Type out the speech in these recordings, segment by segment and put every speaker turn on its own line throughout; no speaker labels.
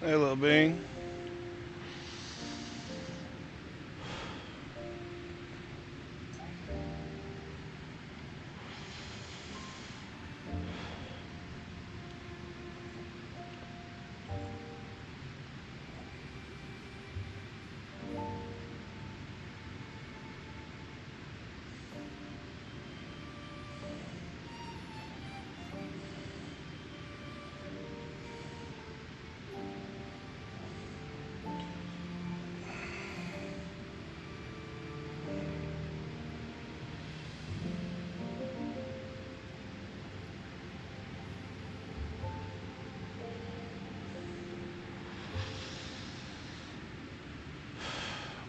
Hey, little bean.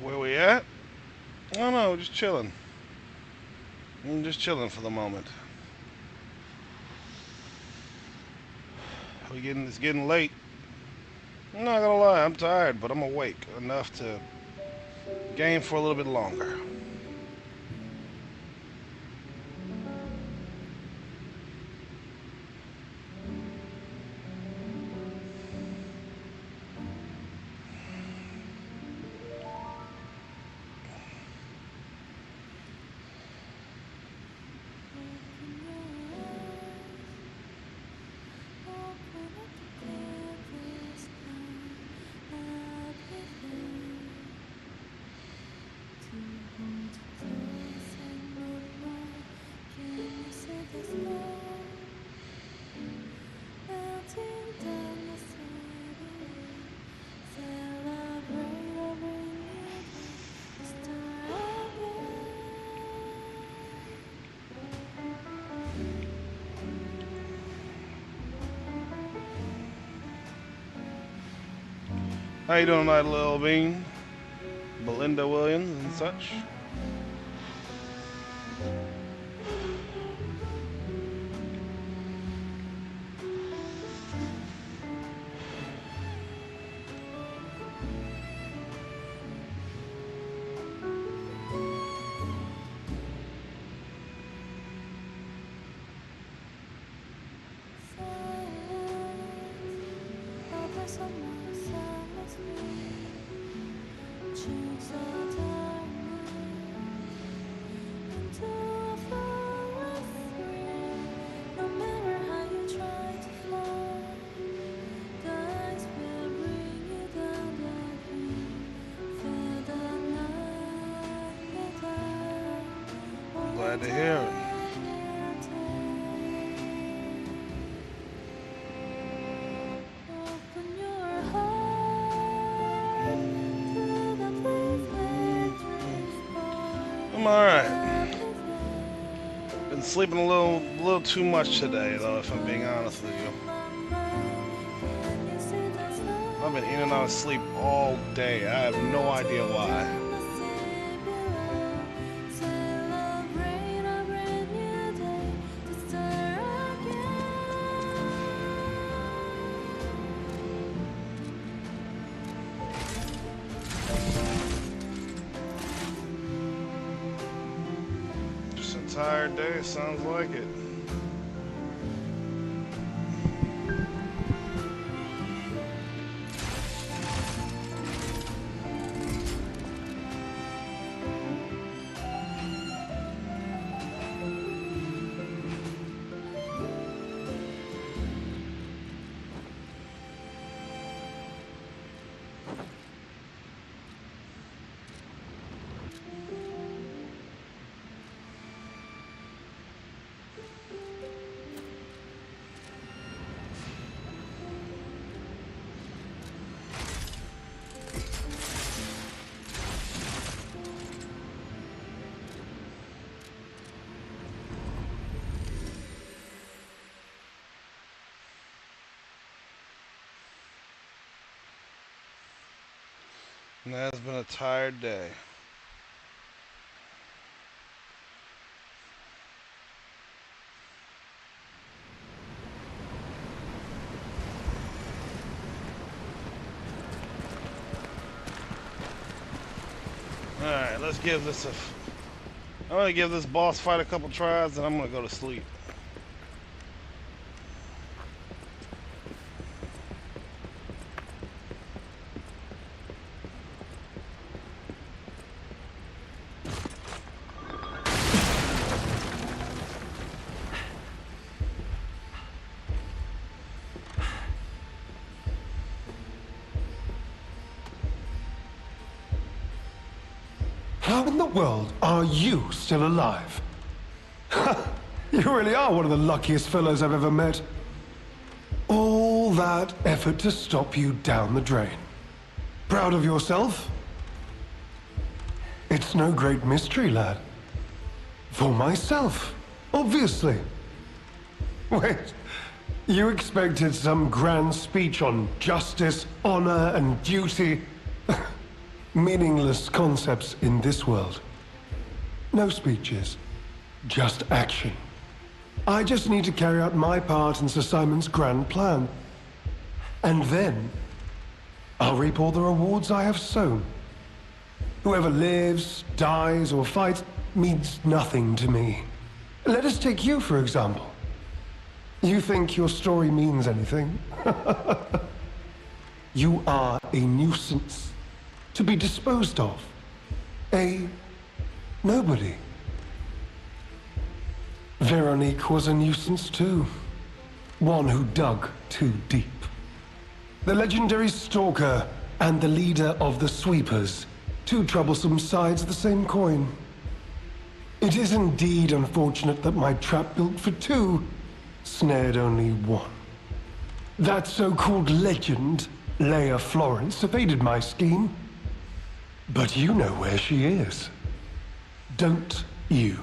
Where we at? I don't know, just chilling. I'm just chilling for the moment. It's getting late. I'm not gonna lie, I'm tired, but I'm awake enough to game for a little bit longer. How you doing tonight, little bean? Belinda Williams and such. Glad to hear it. I'm alright. Been sleeping a little too much today, though, if I'm being honest with you. I've been in and out of sleep all day. I have no idea why. Just a tired day, sounds like it. And that has been a tired day. Alright, let's give this a... I'm gonna give this boss fight a couple tries, and I'm gonna go to sleep.
How in the world are you still alive? You really are one of the luckiest fellows I've ever met. All that effort to stop you down the drain. Proud of yourself? It's no great mystery, lad. For myself, obviously. Wait, you expected some grand speech on justice, honor, and duty? Meaningless concepts in this world. No speeches, just action. I just need to carry out my part in Sir Simon's grand plan. And then, I'll reap all the rewards I have sown. Whoever lives, dies, or fights means nothing to me. Let us take you, for example. You think your story means anything? You are a nuisance, to be disposed of. A nobody. Veronique was a nuisance too. One who dug too deep. The legendary stalker and the leader of the sweepers. Two troublesome sides of the same coin. It is indeed unfortunate that my trap built for two snared only one. That so-called legend, Leia Florence, evaded my scheme. But you know where she is. Don't you?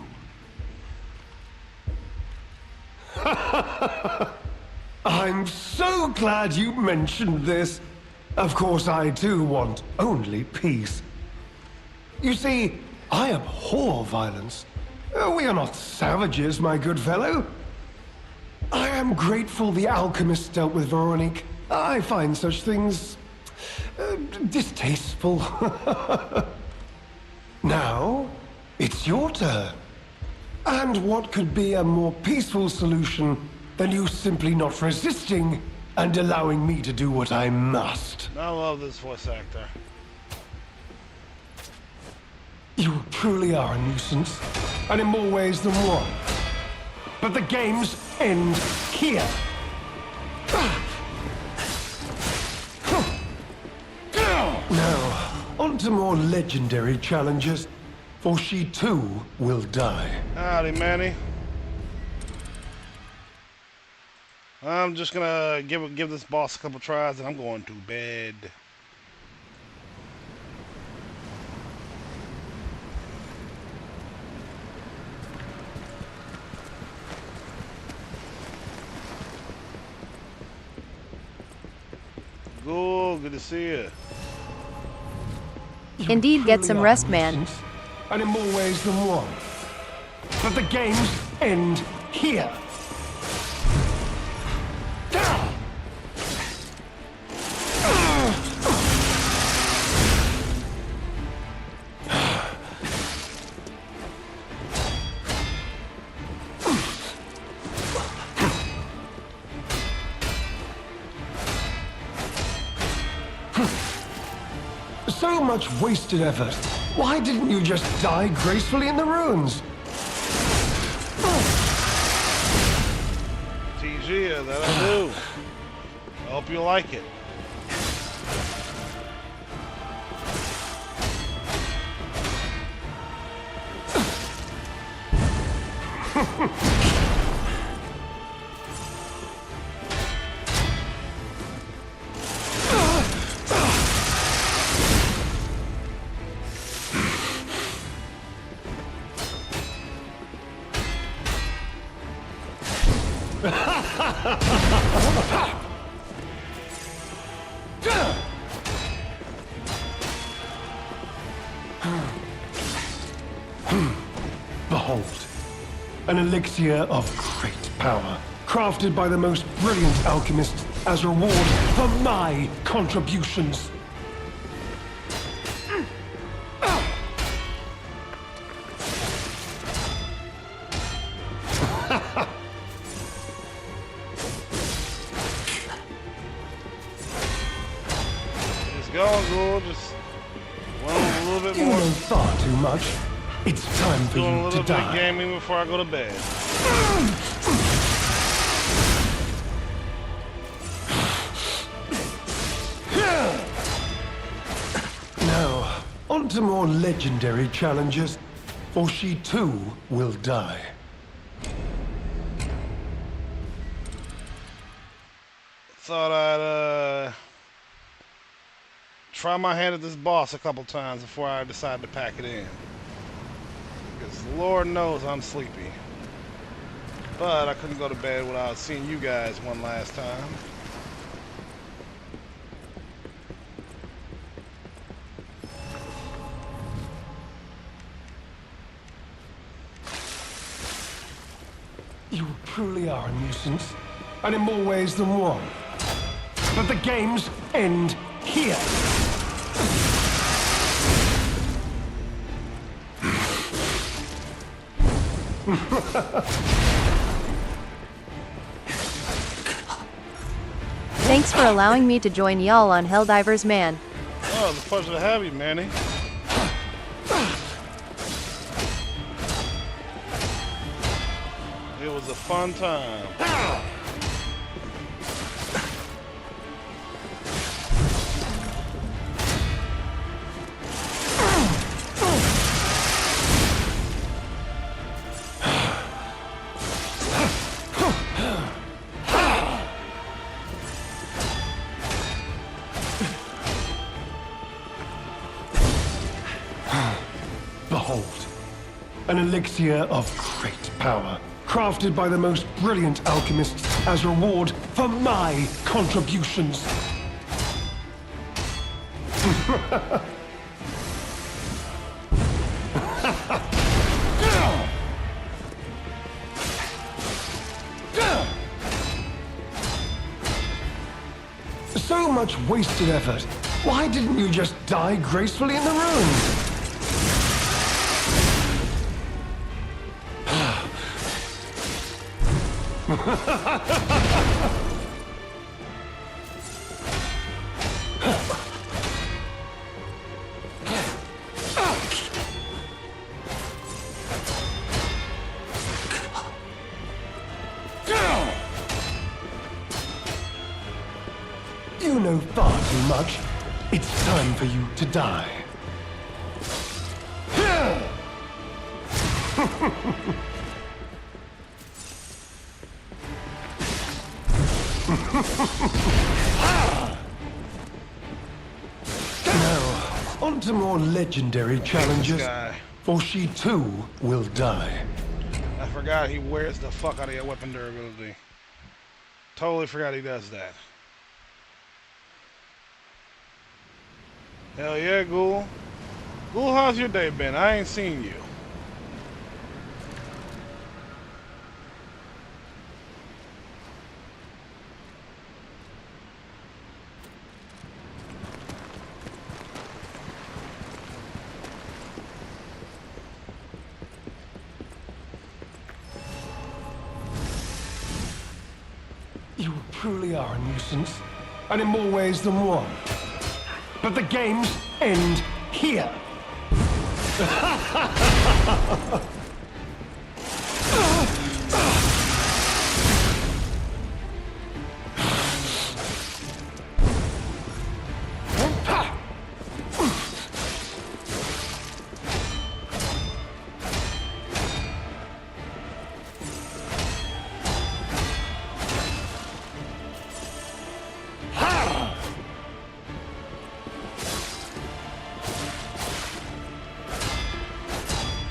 I'm so glad you mentioned this. Of course, I too want only peace. You see, I abhor violence. We are not savages, my good fellow. I am grateful the alchemist dealt with Veronique. I find such things distasteful. Now, it's your turn. And what could be a more peaceful solution than you simply not resisting and allowing me to do what I must?
I love this voice actor.
You truly are a nuisance, and in more ways than one. But the games end here. Now, on to more legendary challenges, for she too will die.
Howdy, Manny. I'm just gonna give this boss a couple tries, and I'm going to bed. Good to see you.
Indeed, get some rest, man.
And in more ways than one. But the games end here. So much wasted effort. Why didn't you just die gracefully in the ruins?
TG, that I do. I hope you like it.
Behold, an elixir of great power, crafted by the most brilliant alchemists as reward for my contributions.
It's going good, just one a little bit
You
more.
know far too much. It's time for
Doing a
you
little
to
bit of
die.
gaming before I go to bed.
Now, on to more legendary challenges, or she too will die.
Thought I'd try my hand at this boss a couple times before I decide to pack it in. Because Lord knows I'm sleepy. But I couldn't go to bed without seeing you guys one last time.
You truly are a nuisance, and in more ways than one. But the games end here.
Thanks for allowing me to join y'all on Helldivers Man.
Oh, it's a pleasure to have you, Manny. It was a fun time.
Behold, an elixir of great power, crafted by the most brilliant alchemists as reward for my contributions. So much wasted effort. Why didn't you just die gracefully in the ruins? You know far too much. It's time for you to die. Now, on to more legendary challenges, for she too will die.
I forgot he wears the fuck out of your weapon durability. Totally forgot he does that. Hell yeah, Ghoul. Ghoul, how's your day been? I ain't seen you.
You truly are a nuisance, and in more ways than one. But the games end here.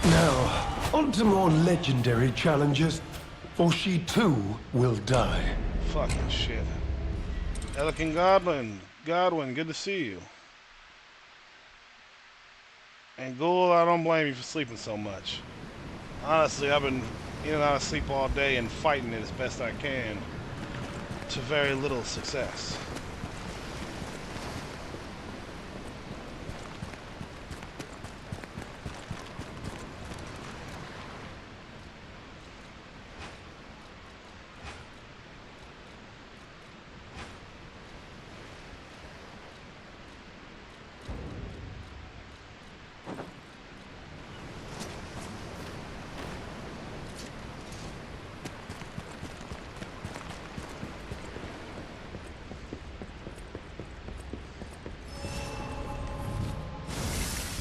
Now, on to more legendary challenges, for she too will die.
Fucking shit. Elikin Godwin, good to see you. And Ghoul, I don't blame you for sleeping so much. Honestly, I've been in and out of sleep all day and fighting it as best I can to very little success.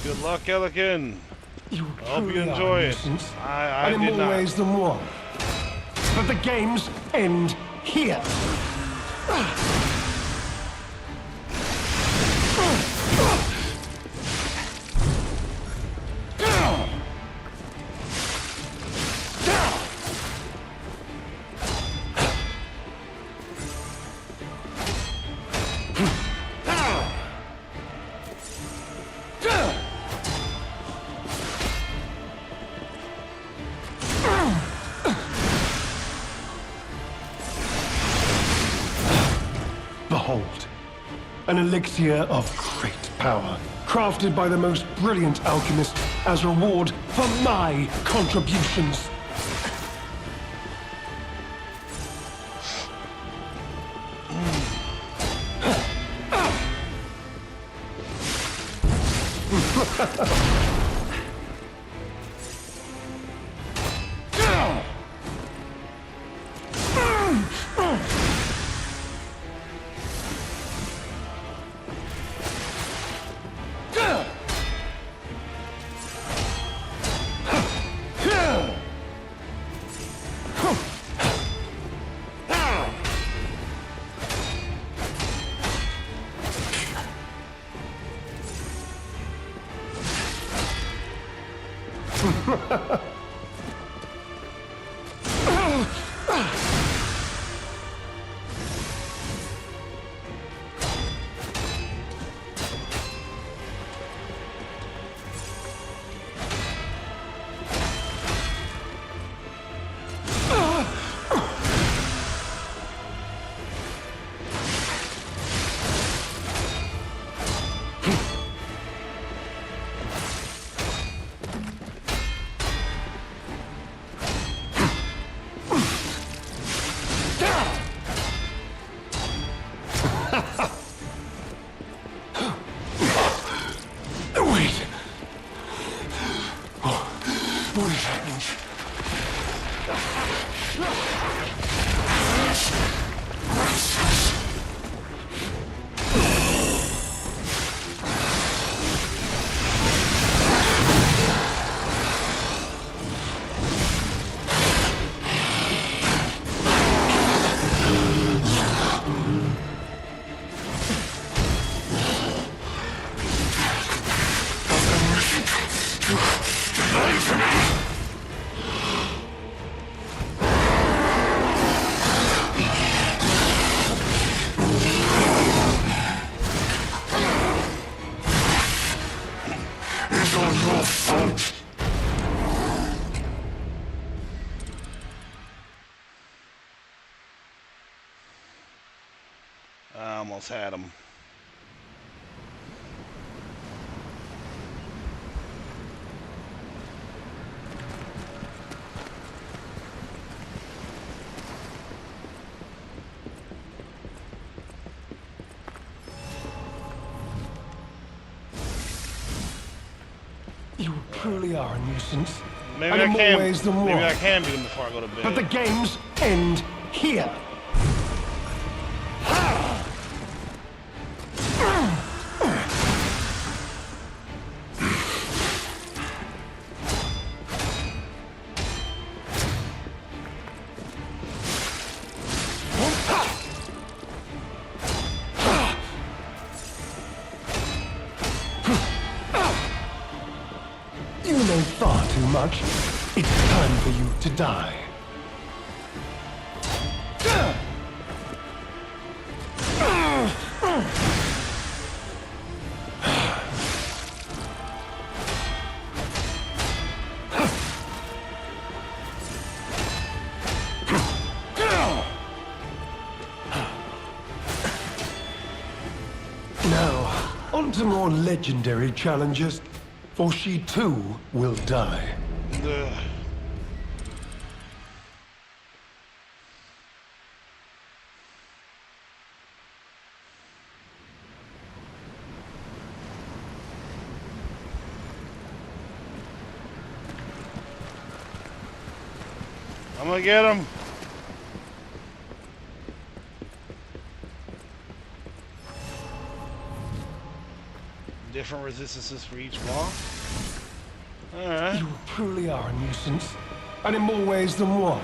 Good luck, Ellikin.
You
I hope you
truly
enjoy
are a
it.
nuisance,
I
and in
did
more
not.
ways than one. But the games end here. Behold, an elixir of great power, crafted by the most brilliant alchemist as reward for my contributions. Wait. What is happening?
I almost had him.
You truly are a nuisance.
Maybe
and in
I
more
can.
ways than
Maybe
one.
I can beat him before I go to bed.
But the games end here. You know far too much. It's time for you to die. Now, on to more legendary challenges, for she too will die.
Ugh. I'm gonna get him. Different resistances for each boss. Alright.
You truly are a nuisance, and in more ways than one.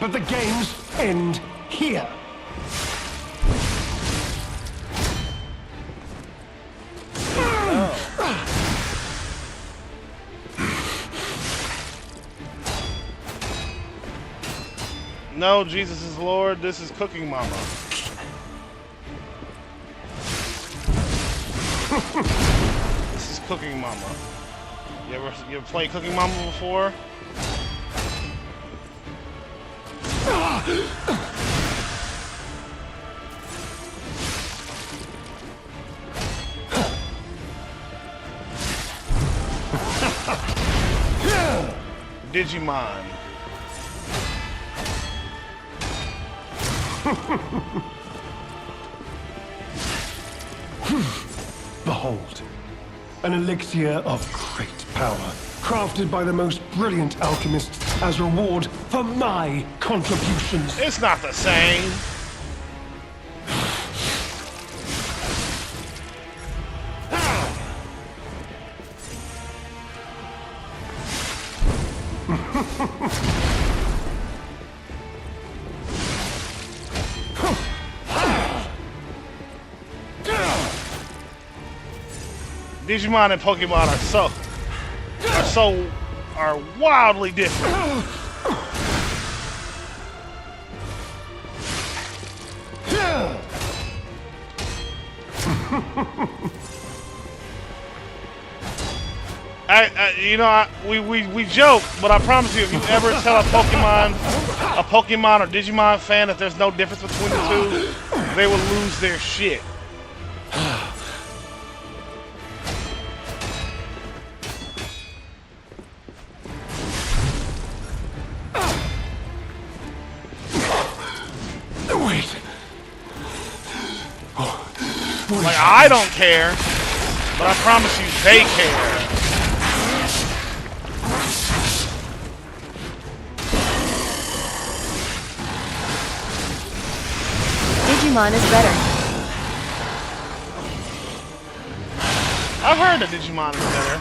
But the games end here.
No, Jesus is Lord. This is Cooking Mama. This is Cooking Mama. You ever played Cooking Mama before? Digimon.
Behold, an elixir of great power, crafted by the most brilliant alchemists as reward for my contributions.
It's not the same. Digimon and Pokemon are wildly different. We joke, but I promise you, if you ever tell a Pokemon or Digimon fan that there's no difference between the two, they will lose their shit. Like, I don't care, but I promise you, they care.
Digimon is better.
I've heard that Digimon is better.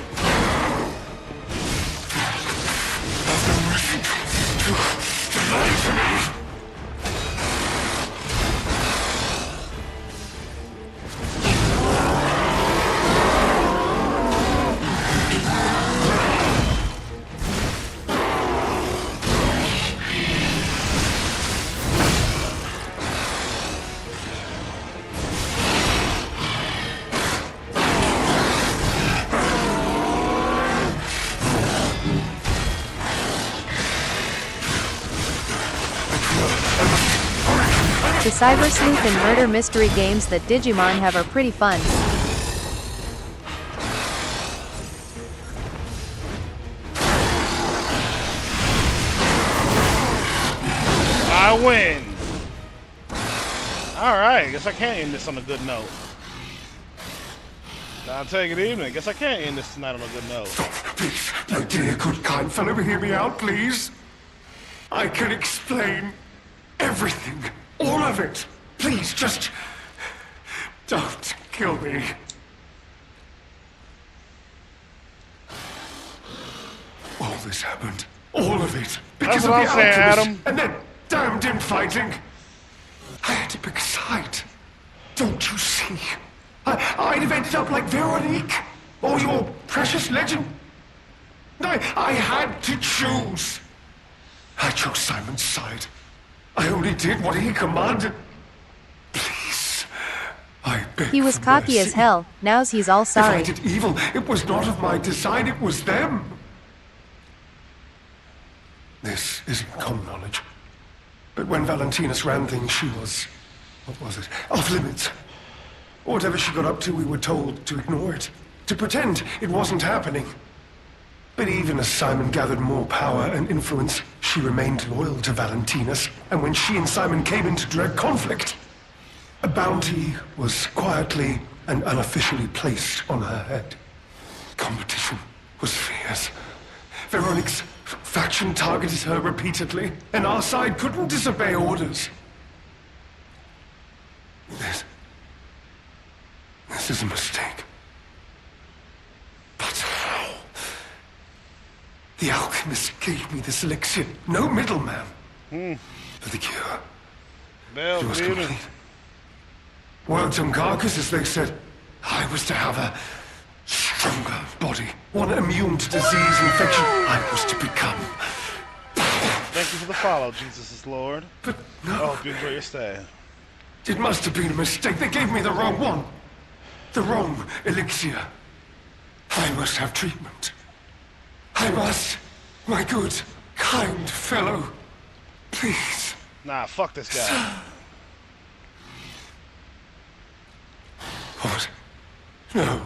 The cyber sleuth and murder mystery games that Digimon have are pretty fun.
I win. Alright, guess I can't end this on a good note. I'll take it evening. Guess I can't end this tonight on a good note.
Please, my dear, good, kind fellow, hear me out, please. I can explain everything. All of it. Please, just don't kill me. All this happened. All of it. Because of the
That's what I'm saying,
alchemist.
Adam.
And then damned infighting. I had to pick a side. Don't you see? I'd have ended up like Veronique. Or your precious legend. I had to choose. I chose Simon's side. I only did what he commanded. Please, I beg
He was
for
cocky
mercy.
as hell. Now's he's all
If I
sorry.
did evil, it was not of my design, it was them. This isn't common knowledge. But when Valentinus ran things, she was... what was it? Off limits. Whatever she got up to, we were told to ignore it. To pretend it wasn't happening. But even as Simon gathered more power and influence, she remained loyal to Valentinus. And when she and Simon came into direct conflict, a bounty was quietly and unofficially placed on her head. Competition was fierce. Veronique's faction targeted her repeatedly, and our side couldn't disobey orders. This is a mistake. The alchemist gave me this elixir. No middleman.
Hmm.
For the cure.
Bell,
It was
baby.
complete. Worked on carcasses, they said. I was to have a stronger body. One immune to disease, infection. I was to become.
Thank you for the follow, Jesus is Lord.
But
I
no,
hope you enjoy your stay.
it must have been a mistake. They gave me the wrong one. The wrong elixir. I must have treatment. I must. My good, kind fellow. Please.
Nah, fuck this guy.
What? No.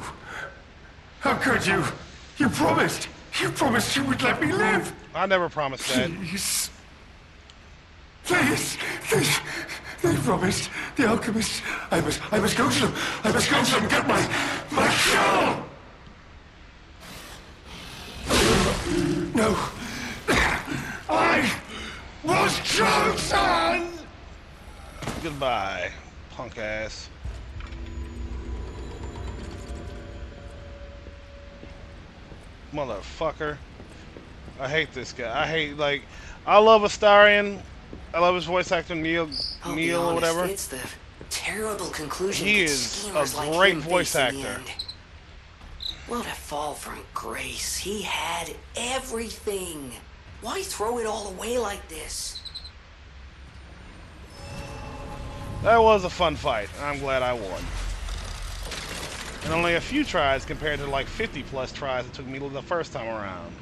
How could you? You promised. You promised you would let me live.
I never promised that.
Please. Please. They promised. The alchemist. I must go to them. I must go to them and get my cure. No. I was chosen.
Goodbye, punk ass. Motherfucker. I hate this guy. I hate, like, I love Astarion. I love his voice actor, Neil or whatever.
It's the terrible conclusion.
He
that
is
schemers
a
like
great
him
voice
face in the
actor.
end. What a fall from grace. He had everything. Why throw it all away like this?
That was a fun fight. I'm glad I won. And only a few tries compared to like 50 plus tries it took me the first time around.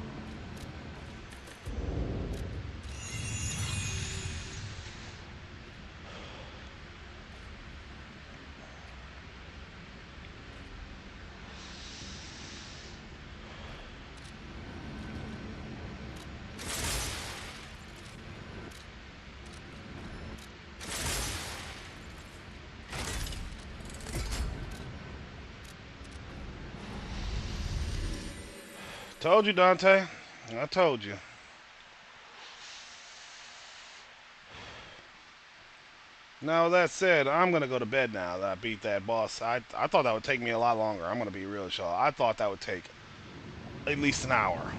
Told you, Dante. I told you. Now, with that said, I'm going to go to bed now that I beat that boss. I thought that would take me a lot longer. I'm going to be real with y'all. I thought that would take at least an hour.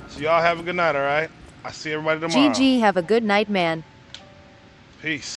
So y'all have a good night, all right? I'll see everybody tomorrow.
GG, have a good night, man.
Peace.